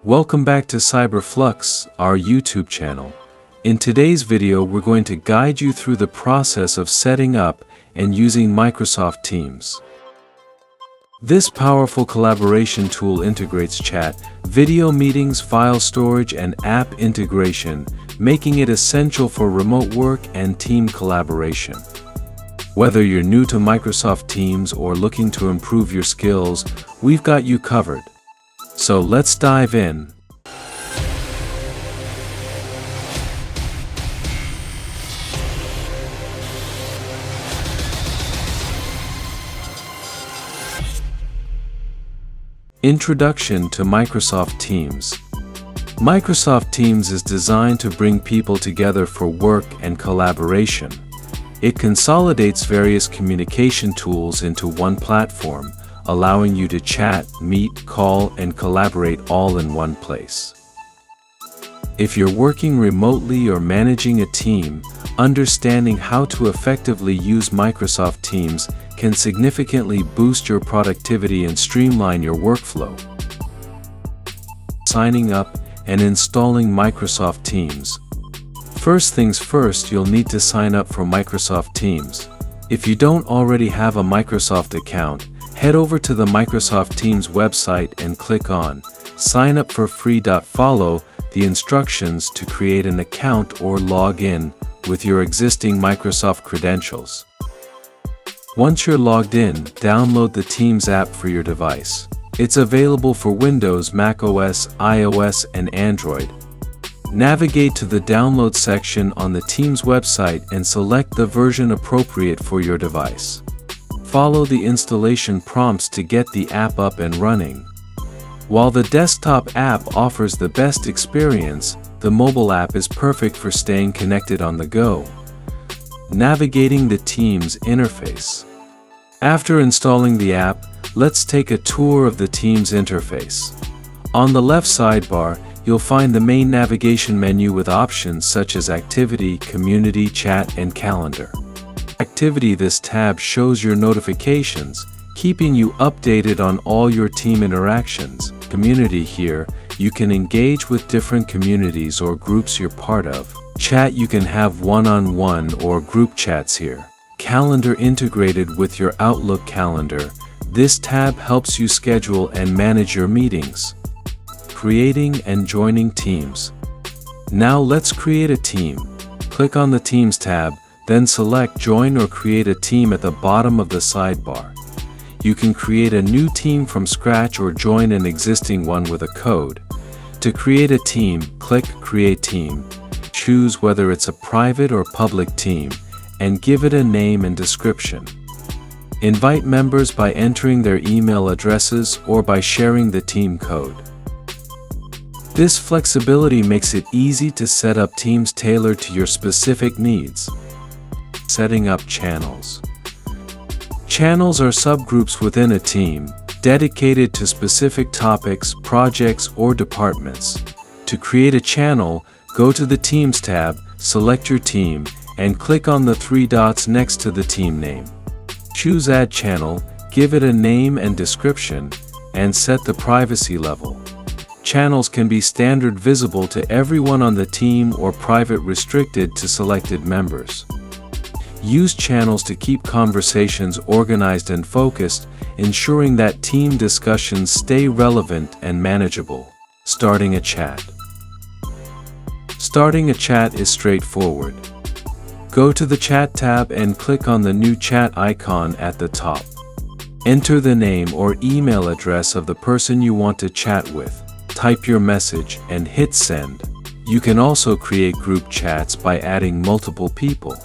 Welcome back to Cyber Flux, our YouTube channel. In today's video, we're going to guide you through the process of setting up and using Microsoft Teams. This powerful collaboration tool integrates chat, video meetings, file storage, and app integration, making it essential for remote work and team collaboration. Whether you're new to Microsoft Teams or looking to improve your skills, we've got you covered. So let's dive in. Introduction to Microsoft Teams. Microsoft Teams is designed to bring people together for work and collaboration. It consolidates various communication tools into one platform, allowing you to chat, meet, call, and collaborate all in one place. If you're working remotely or managing a team, understanding how to effectively use Microsoft Teams can significantly boost your productivity and streamline your workflow. Signing up and installing Microsoft Teams. First things first, you'll need to sign up for Microsoft Teams. If you don't already have a Microsoft account, head over to the Microsoft Teams website and click on Sign Up for Free. Follow the instructions to create an account or log in with your existing Microsoft credentials. Once you're logged in, download the Teams app for your device. It's available for Windows, macOS, iOS, and Android. Navigate to the download section on the Teams website and select the version appropriate for your device. Follow the installation prompts to get the app up and running. While the desktop app offers the best experience, the mobile app is perfect for staying connected on the go. Navigating the Teams interface. After installing the app, let's take a tour of the Teams interface. On the left sidebar, you'll find the main navigation menu with options such as Activity, Community, Chat, and Calendar. Activity. This tab shows your notifications, keeping you updated on all your team interactions. Community. Here, you can engage with different communities or groups you're part of. Chat. You can have one-on-one or group chats here. Calendar. Integrated with your Outlook calendar, this tab helps you schedule and manage your meetings. Creating and joining teams. Now let's create a team. Click on the Teams tab, then select Join or Create a Team at the bottom of the sidebar. You can create a new team from scratch or join an existing one with a code. To create a team, click Create Team. Choose whether it's a private or public team, and give it a name and description. Invite members by entering their email addresses or by sharing the team code. This flexibility makes it easy to set up teams tailored to your specific needs. Setting up channels. Channels are subgroups within a team, dedicated to specific topics, projects, or departments. To create a channel, go to the Teams tab, select your team, and click on the three dots next to the team name. Choose Add Channel, give it a name and description, and set the privacy level. Channels can be standard visible to everyone on the team or private restricted to selected members. Use channels to keep conversations organized and focused, ensuring that team discussions stay relevant and manageable. Starting a chat. Starting a chat is straightforward. Go to the Chat tab and click on the new chat icon at the top. Enter the name or email address of the person you want to chat with. Type your message and hit send. You can also create group chats by adding multiple people.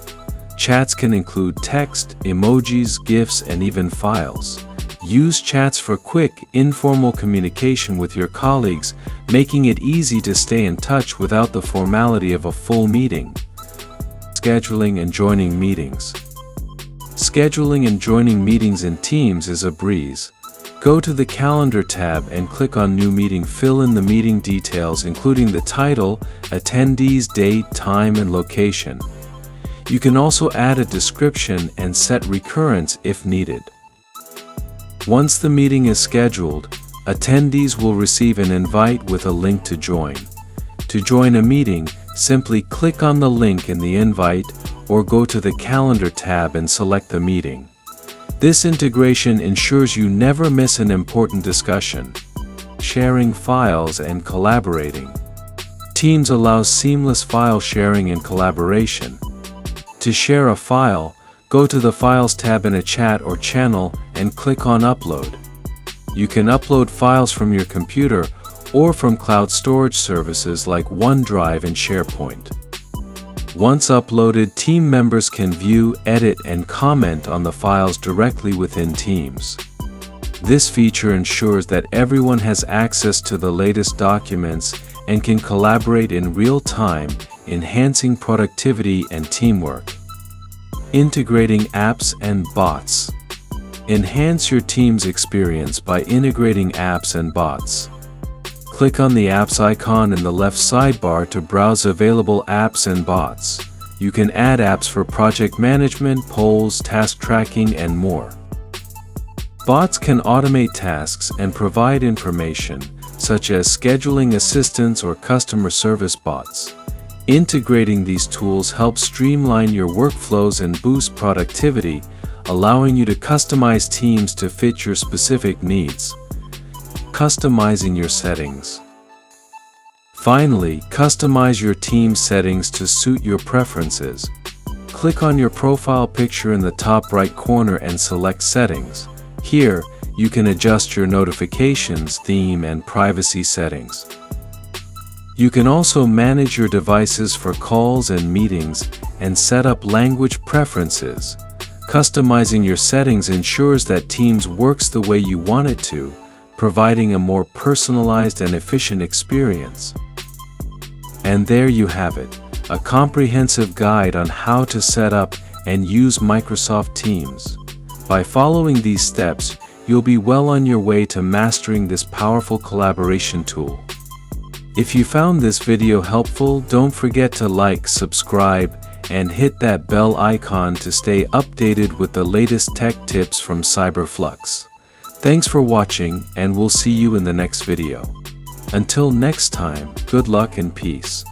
Chats can include text, emojis, GIFs, and even files. Use chats for quick, informal communication with your colleagues, making it easy to stay in touch without the formality of a full meeting. Scheduling and joining meetings. Scheduling and joining meetings in Teams is a breeze. Go to the Calendar tab and click on New Meeting. Fill in the meeting details including the title, attendees, date, time, and location. You can also add a description and set recurrence if needed. Once the meeting is scheduled, Attendees will receive an invite with a link to join. To join a meeting, simply click on the link in the invite or go to the Calendar tab and select the meeting. This integration ensures you never miss an important discussion. Sharing files and collaborating. Teams allows seamless file sharing and collaboration. To share a file, go to the Files tab in a chat or channel and click on Upload. You can upload files from your computer or from cloud storage services like OneDrive and SharePoint. Once uploaded, team members can view, edit, and comment on the files directly within Teams. This feature ensures that everyone has access to the latest documents and can collaborate in real time, enhancing productivity and teamwork. Integrating apps and bots. Enhance your team's experience by integrating apps and bots. Click on the apps icon in the left sidebar to browse available apps and bots. You can add apps for project management, polls, task tracking, and more. Bots can automate tasks and provide information, such as scheduling assistance or customer service bots. Integrating these tools helps streamline your workflows and boost productivity, allowing you to customize teams to fit your specific needs. Customizing your settings. Finally, customize your team settings to suit your preferences. Click on your profile picture in the top right corner and select Settings. Here, you can adjust your notifications, theme, and privacy settings. You can also manage your devices for calls and meetings and set up language preferences. Customizing your settings ensures that Teams works the way you want it to, providing a more personalized and efficient experience. And there you have it, a comprehensive guide on how to set up and use Microsoft Teams. By following these steps, you'll be well on your way to mastering this powerful collaboration tool. If you found this video helpful, don't forget to like, subscribe, and hit that bell icon to stay updated with the latest tech tips from Cyber Flux. Thanks for watching, and we'll see you in the next video. Until next time, good luck and peace.